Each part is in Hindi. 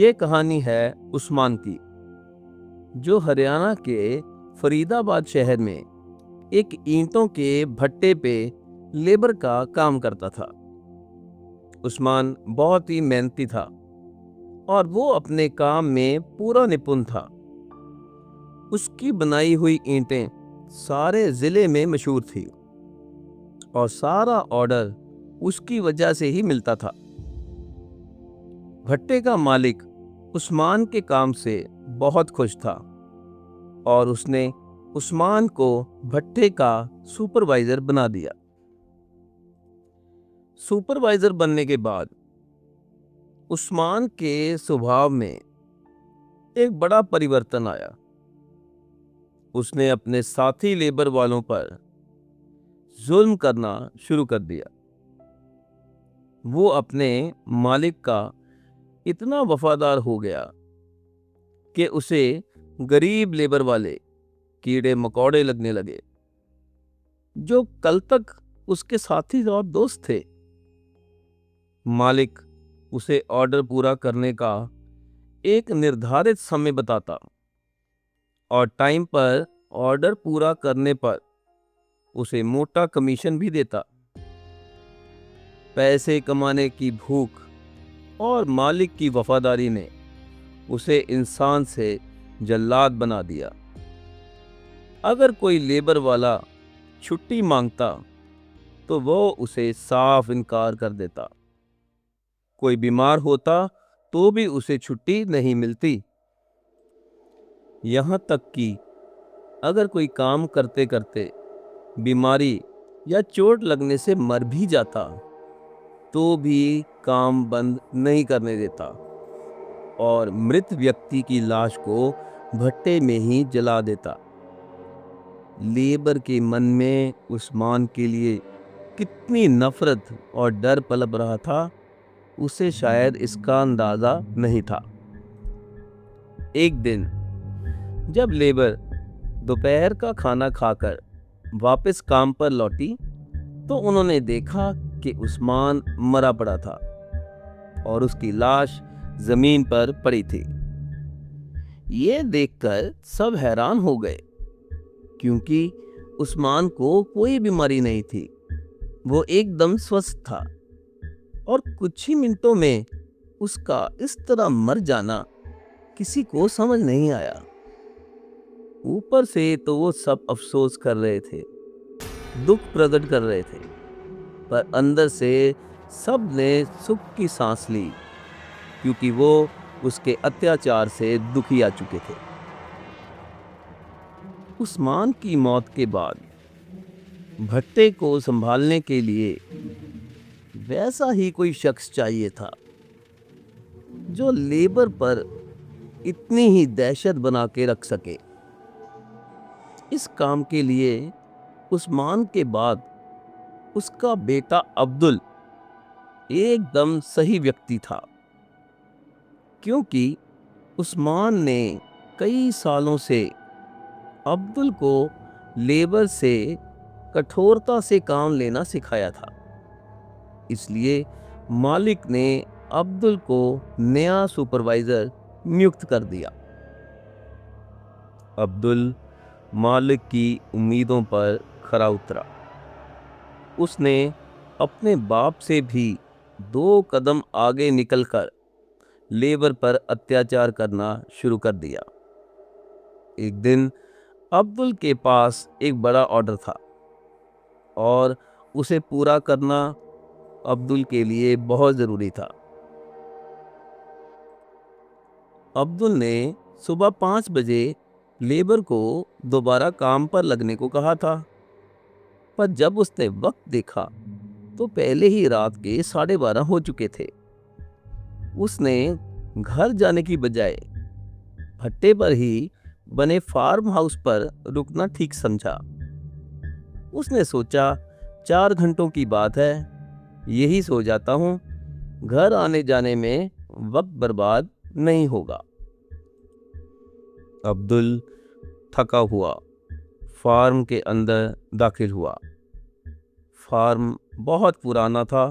ये कहानी है उस्मान की, जो हरियाणा के फरीदाबाद शहर में एक ईंटों के भट्टे पे लेबर का काम करता था। उस्मान बहुत ही मेहनती था और वो अपने काम में पूरा निपुण था। उसकी बनाई हुई ईंटें सारे जिले में मशहूर थी और सारा ऑर्डर उसकी वजह से ही मिलता था। भट्टे का मालिक उस्मान के काम से बहुत खुश था और उसने उस्मान को भट्टे का सुपरवाइजर बना दिया। सुपरवाइजर बनने के बाद उस्मान के स्वभाव में एक बड़ा परिवर्तन आया। उसने अपने साथी लेबर वालों पर जुल्म करना शुरू कर दिया। वो अपने मालिक का इतना वफादार हो गया कि उसे गरीब लेबर वाले कीड़े मकोड़े लगने लगे, जो कल तक उसके साथी और दोस्त थे। मालिक उसे ऑर्डर पूरा करने का एक निर्धारित समय बताता और टाइम पर ऑर्डर पूरा करने पर उसे मोटा कमीशन भी देता। पैसे कमाने की भूख और मालिक की वफादारी ने उसे इंसान से जल्लाद बना दिया। अगर कोई लेबर वाला छुट्टी मांगता तो वो उसे साफ इनकार कर देता। कोई बीमार होता तो भी उसे छुट्टी नहीं मिलती। यहाँ तक कि अगर कोई काम करते करते बीमारी या चोट लगने से मर भी जाता तो भी काम बंद नहीं करने देता और मृत व्यक्ति की लाश को भट्टे में ही जला देता। लेबर के मन में उस्मान के लिए कितनी नफरत और डर पनप रहा था, उसे शायद इसका अंदाजा नहीं था। एक दिन जब लेबर दोपहर का खाना खाकर वापस काम पर लौटी तो उन्होंने देखा कि उस्मान मरा पड़ा था और उसकी लाश जमीन पर पड़ी थी। ये देखकर सब हैरान हो गए, क्योंकि उस्मान को कोई बीमारी नहीं थी। वो एकदम स्वस्थ था और कुछ ही मिनटों में उसका इस तरह मर जाना किसी को समझ नहीं आया। ऊपर से तो वो सब अफसोस कर रहे थे, दुख प्रकट कर रहे थे, पर अंदर से सब ने सुख की सांस ली, क्योंकि वो उसके अत्याचार से दुखी आ चुके थे। उस्मान की मौत के बाद भट्टे को संभालने के लिए वैसा ही कोई शख्स चाहिए था, जो लेबर पर इतनी ही दहशत बना के रख सके। इस काम के लिए उस्मान के बाद उसका बेटा अब्दुल एकदम सही व्यक्ति था, क्योंकि उस्मान ने कई सालों से अब्दुल को लेबर से कठोरता से काम लेना सिखाया था। इसलिए मालिक ने अब्दुल को नया सुपरवाइजर नियुक्त कर दिया। अब्दुल मालिक की उम्मीदों पर खरा उतरा। उसने अपने बाप से भी 2 कदम आगे निकलकर लेबर पर अत्याचार करना शुरू कर दिया। एक दिन अब्दुल के पास एक बड़ा ऑर्डर था और उसे पूरा करना अब्दुल के लिए बहुत ज़रूरी था। अब्दुल ने सुबह 5 बजे लेबर को दोबारा काम पर लगने को कहा था, पर जब उसने वक्त देखा तो पहले ही रात के 12:30 हो चुके थे। उसने घर जाने की बजाय भट्टे पर ही बने फार्म हाउस पर रुकना ठीक समझा। उसने सोचा, 4 घंटों की बात है, यही सो जाता हूँ, घर आने जाने में वक्त बर्बाद नहीं होगा। अब्दुल थका हुआ फार्म के अंदर दाखिल हुआ। फार्म बहुत पुराना था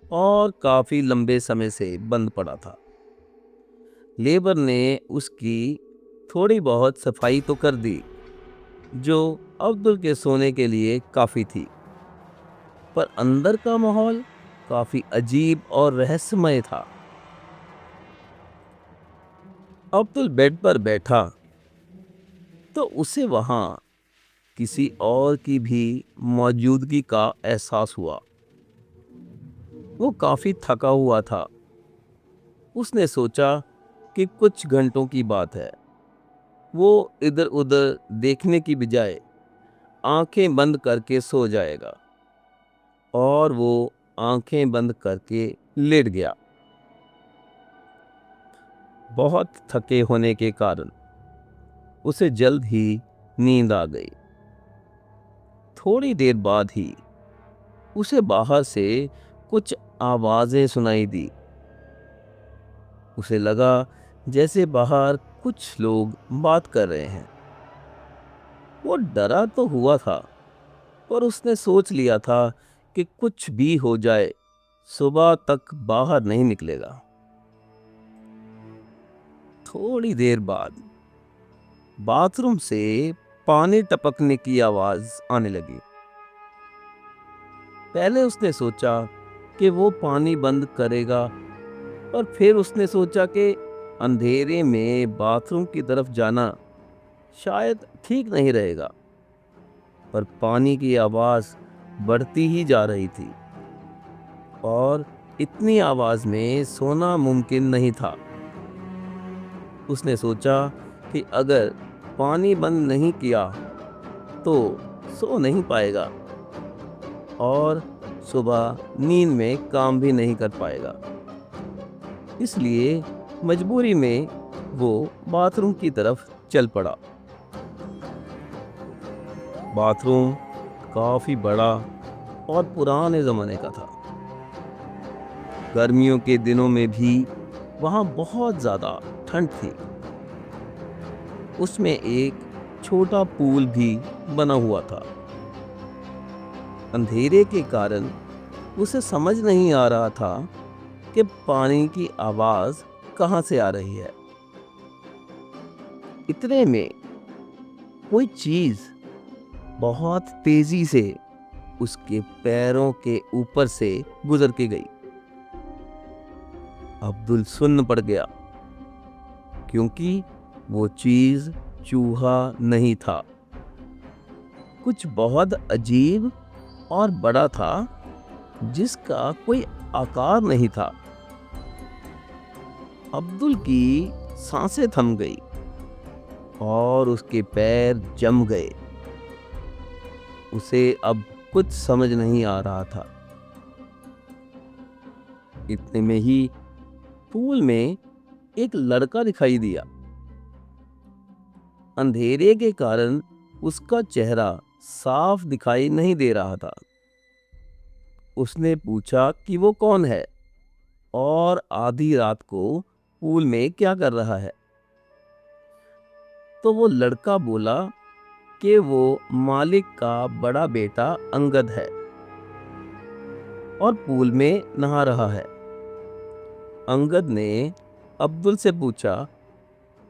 और काफी लंबे समय से बंद पड़ा था। लेबर ने उसकी थोड़ी बहुत सफाई तो कर दी, जो अब्दुल के सोने के लिए काफी थी, पर अंदर का माहौल काफी अजीब और रहस्यमय था। अब्दुल बेड पर बैठा तो उसे वहां किसी और की भी मौजूदगी का एहसास हुआ। वो काफी थका हुआ था। उसने सोचा कि कुछ घंटों की बात है। वो इधर उधर देखने की बजाय आंखें बंद करके सो जाएगा, और वो आंखें बंद करके लेट गया। बहुत थके होने के कारण उसे जल्द ही नींद आ गई। थोड़ी देर बाद ही उसे बाहर से कुछ आवाजें सुनाई दी। उसे लगा जैसे बाहर कुछ लोग बात कर रहे हैं। वो डरा तो हुआ था, पर उसने सोच लिया था कि कुछ भी हो जाए, सुबह तक बाहर नहीं निकलेगा। थोड़ी देर बाद बाथरूम से पानी टपकने की आवाज आने लगी। पहले उसने सोचा कि वो पानी बंद करेगा, पर फिर उसने सोचा कि अंधेरे में बाथरूम की तरफ जाना शायद ठीक नहीं रहेगा। पर पानी की आवाज बढ़ती ही जा रही थी, और इतनी आवाज में सोना मुमकिन नहीं था। उसने सोचा कि अगर पानी बंद नहीं किया तो सो नहीं पाएगा, और सुबह नींद में काम भी नहीं कर पाएगा। इसलिए मजबूरी में वो बाथरूम की तरफ चल पड़ा। बाथरूम काफी बड़ा और पुराने जमाने का था। गर्मियों के दिनों में भी वहां बहुत ज्यादा ठंड थी। उसमें एक छोटा पूल भी बना हुआ था। अंधेरे के कारण उसे समझ नहीं आ रहा था कि पानी की आवाज कहां से आ रही है। इतने में कोई चीज बहुत तेजी से उसके पैरों के ऊपर से गुजर के गई। अब्दुल सुन्न पड़ गया, क्योंकि वो चीज चूहा नहीं था। कुछ बहुत अजीब और बड़ा था, जिसका कोई आकार नहीं था। अब्दुल की सांसें थम गई और उसके पैर जम गए। उसे अब कुछ समझ नहीं आ रहा था। इतने में ही पूल में एक लड़का दिखाई दिया। अंधेरे के कारण उसका चेहरा साफ दिखाई नहीं दे रहा था। उसने पूछा कि वो कौन है और आधी रात को पूल में क्या कर रहा है। तो वो लड़का बोला कि वो मालिक का बड़ा बेटा अंगद है और पूल में नहा रहा है। अंगद ने अब्दुल से पूछा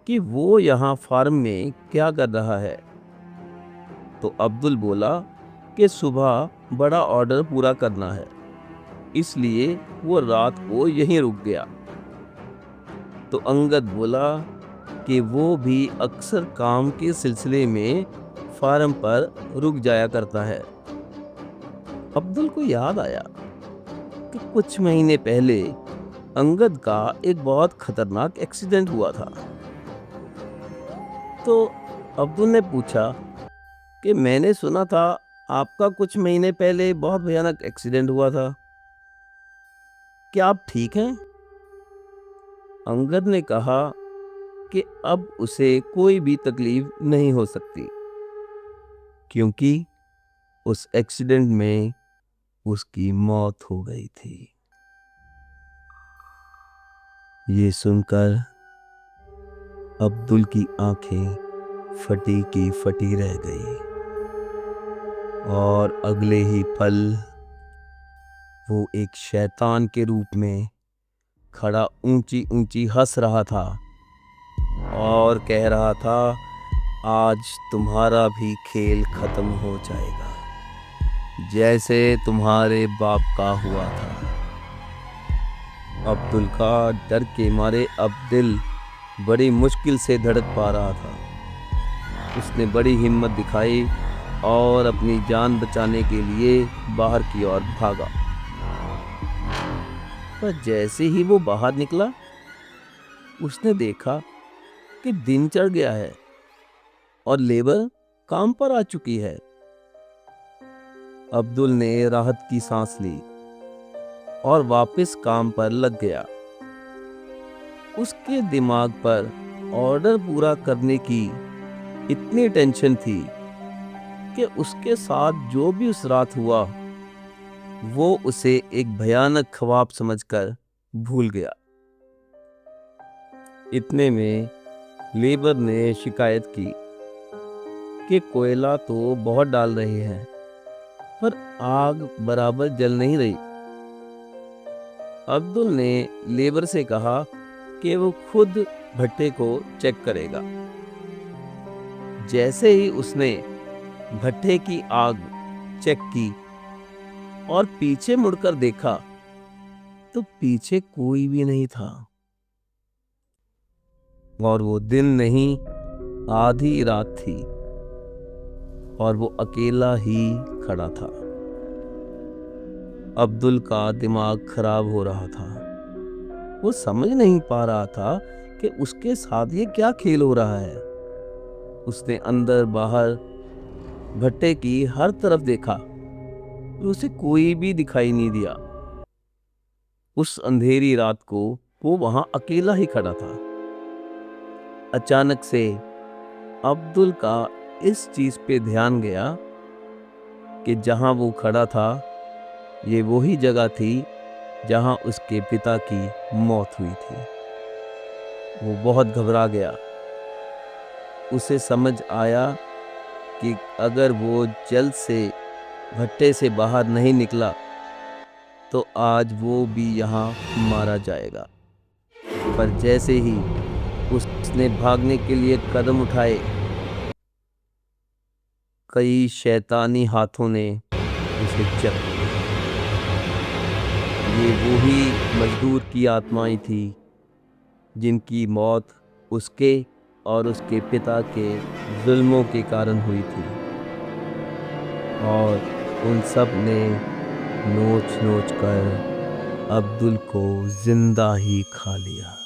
कि वो यहाँ फार्म में क्या कर रहा है। तो अब्दुल बोला कि सुबह बड़ा ऑर्डर पूरा करना है, इसलिए वो रात को यहीं रुक गया। तो अंगद बोला कि वो भी अक्सर काम के सिलसिले में फार्म पर रुक जाया करता है। अब्दुल को याद आया कि कुछ महीने पहले अंगद का एक बहुत खतरनाक एक्सीडेंट हुआ था। तो अब्दुल ने पूछा कि मैंने सुना था आपका कुछ महीने पहले बहुत भयानक एक्सीडेंट हुआ था, क्या आप ठीक हैं? अंगद ने कहा कि अब उसे कोई भी तकलीफ नहीं हो सकती, क्योंकि उस एक्सीडेंट में उसकी मौत हो गई थी। ये सुनकर अब्दुल की आंखें फटी की फटी रह गई, और अगले ही पल वो एक शैतान के रूप में खड़ा ऊंची ऊंची हंस रहा था और कह रहा था, आज तुम्हारा भी खेल खत्म हो जाएगा, जैसे तुम्हारे बाप का हुआ था। अब्दुल का डर के मारे अब दिल बड़ी मुश्किल से धड़क पा रहा था। उसने बड़ी हिम्मत दिखाई और अपनी जान बचाने के लिए बाहर की ओर भागा। पर जैसे ही वो बाहर निकला, उसने देखा कि दिन चढ़ गया है और लेबर काम पर आ चुकी है। अब्दुल ने राहत की सांस ली और वापस काम पर लग गया। उसके दिमाग पर ऑर्डर पूरा करने की इतनी टेंशन थी कि उसके साथ जो भी उस रात हुआ वो उसे एक भयानक ख्वाब समझकर भूल गया। इतने में लेबर ने शिकायत की कि कोयला तो बहुत डाल रहे हैं पर आग बराबर जल नहीं रही। अब्दुल ने लेबर से कहा कि वो खुद भट्टे को चेक करेगा। जैसे ही उसने भट्टे की आग चेक की और पीछे मुड़कर देखा तो पीछे कोई भी नहीं था और वो दिन नहीं, आधी रात थी और वो अकेला ही खड़ा था। अब्दुल का दिमाग खराब हो रहा था। वो समझ नहीं पा रहा था कि उसके साथ ये क्या खेल हो रहा है। उसने अंदर बाहर भट्टे की हर तरफ देखा, उसे कोई भी दिखाई नहीं दिया। उस अंधेरी रात को वो वहां अकेला ही खड़ा था। अचानक से अब्दुल का इस चीज पे ध्यान गया कि जहां वो खड़ा था ये वही जगह थी जहां उसके पिता की मौत हुई थी। वो बहुत घबरा गया। उसे समझ आया कि अगर वो जल्द से भट्टे से बाहर नहीं निकला तो आज वो भी यहाँ मारा जाएगा। पर जैसे ही उसने भागने के लिए कदम उठाए, कई शैतानी हाथों ने उसे जकड़ लिया। ये वही मजदूर की आत्माएं थी जिनकी मौत उसके और उसके पिता के जुल्मों के कारण हुई थी और उन सब ने नोच नोच कर अब्दुल को जिंदा ही खा लिया।